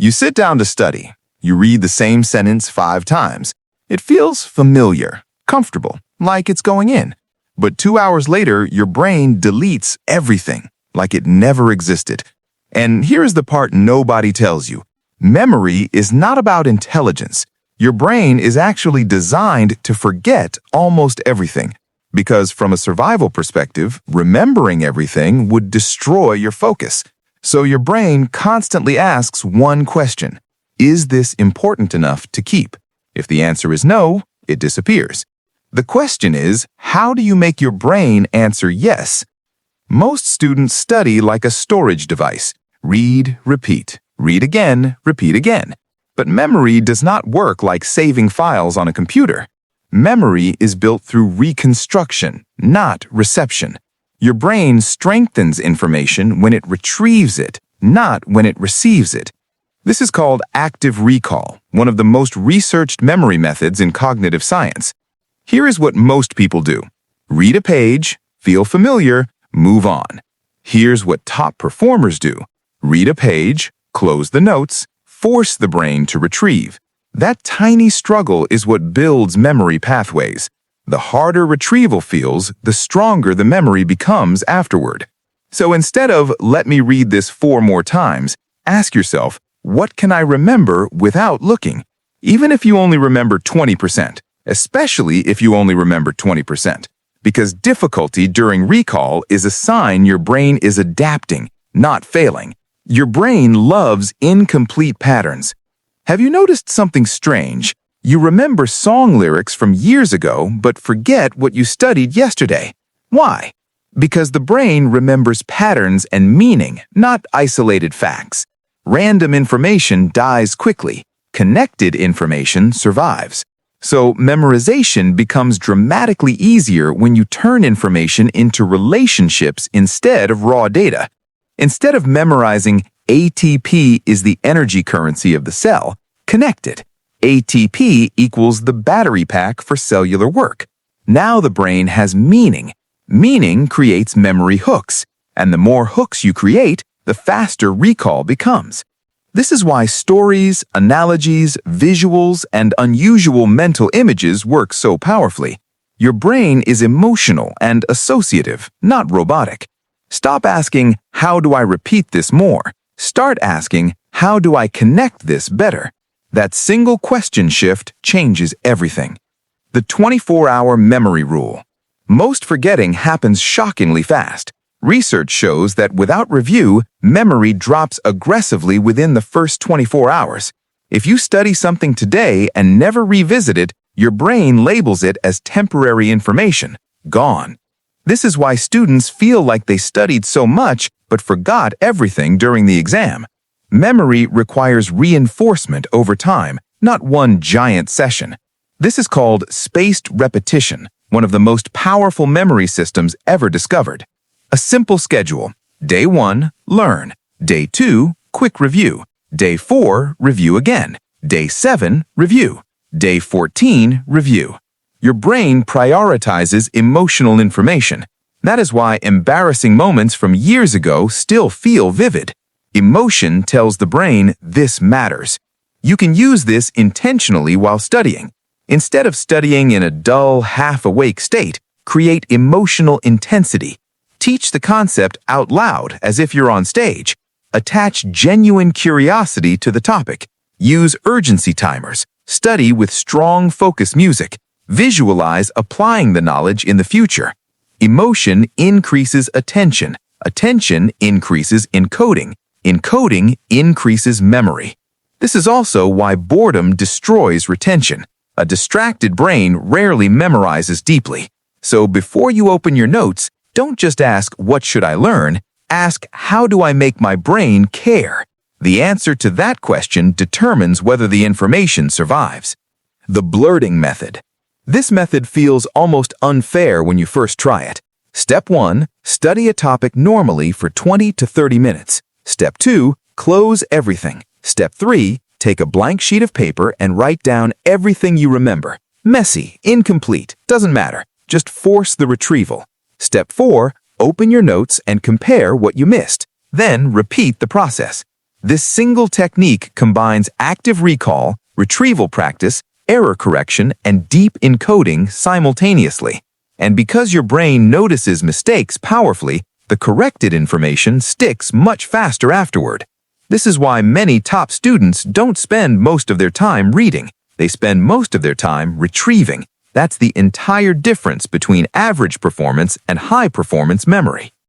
You sit down to study. You read the same sentence 5 times. It feels familiar, comfortable, like it's going in. But 2 hours later, your brain deletes everything, like it never existed. And here's the part nobody tells you. Memory is not about intelligence. Your brain is actually designed to forget almost everything. Because from a survival perspective, remembering everything would destroy your focus. So your brain constantly asks one question: is this important enough to keep? If the answer is no, it disappears. The question is, how do you make your brain answer yes? Most students study like a storage device. Read, repeat, read again, repeat again. But memory does not work like saving files on a computer. Memory is built through reconstruction, not reception. Your brain strengthens information when it retrieves it, not when it receives it. This is called active recall, one of the most researched memory methods in cognitive science. Here is what most people do. Read a page, feel familiar, move on. Here's what top performers do. Read a page, close the notes, force the brain to retrieve. That tiny struggle is what builds memory pathways. The harder retrieval feels, the stronger the memory becomes afterward. So instead of, let me read this 4 more times, ask yourself, what can I remember without looking? Even if you only remember 20%, especially if you only remember 20%. Because difficulty during recall is a sign your brain is adapting, not failing. Your brain loves incomplete patterns. Have you noticed something strange? You remember song lyrics from years ago, but forget what you studied yesterday. Why? Because the brain remembers patterns and meaning, not isolated facts. Random information dies quickly. Connected information survives. So memorization becomes dramatically easier when you turn information into relationships instead of raw data. Instead of memorizing ATP is the energy currency of the cell, connect it. ATP equals the battery pack for cellular work. Now the brain has meaning. Meaning creates memory hooks, and the more hooks you create, the faster recall becomes. This is why stories, analogies, visuals, and unusual mental images work so powerfully. Your brain is emotional and associative, not robotic. Stop asking, how do I repeat this more? Start asking, how do I connect this better? That single question shift changes everything. The 24-hour memory rule. Most forgetting happens shockingly fast. Research shows that without review, memory drops aggressively within the first 24 hours. If you study something today and never revisit it, your brain labels it as temporary information, gone. This is why students feel like they studied so much but forgot everything during the exam. Memory requires reinforcement over time, not one giant session. This is called spaced repetition, one of the most powerful memory systems ever discovered. A simple schedule. Day 1, learn. Day 2, quick review. Day 4, review again. Day 7, review. Day 14, review. Your brain prioritizes emotional information. That is why embarrassing moments from years ago still feel vivid. Emotion tells the brain this matters. You can use this intentionally while studying. Instead of studying in a dull, half-awake state, create emotional intensity. Teach the concept out loud as if you're on stage. Attach genuine curiosity to the topic. Use urgency timers. Study with strong focus music. Visualize applying the knowledge in the future. Emotion increases attention. Attention increases encoding. Encoding increases memory. This is also why boredom destroys retention. A distracted brain rarely memorizes deeply. So before you open your notes, don't just ask, what should I learn? Ask, how do I make my brain care? The answer to that question determines whether the information survives. The blurting method. This method feels almost unfair when you first try it. Step 1, study a topic normally for 20 to 30 minutes. Step 2, close everything. Step 3, take a blank sheet of paper and write down everything you remember. Messy, incomplete, doesn't matter. Just force the retrieval. Step 4, open your notes and compare what you missed. Then repeat the process. This single technique combines active recall, retrieval practice, error correction, and deep encoding simultaneously. And because your brain notices mistakes powerfully, the corrected information sticks much faster afterward. This is why many top students don't spend most of their time reading. They spend most of their time retrieving. That's the entire difference between average performance and high-performance memory.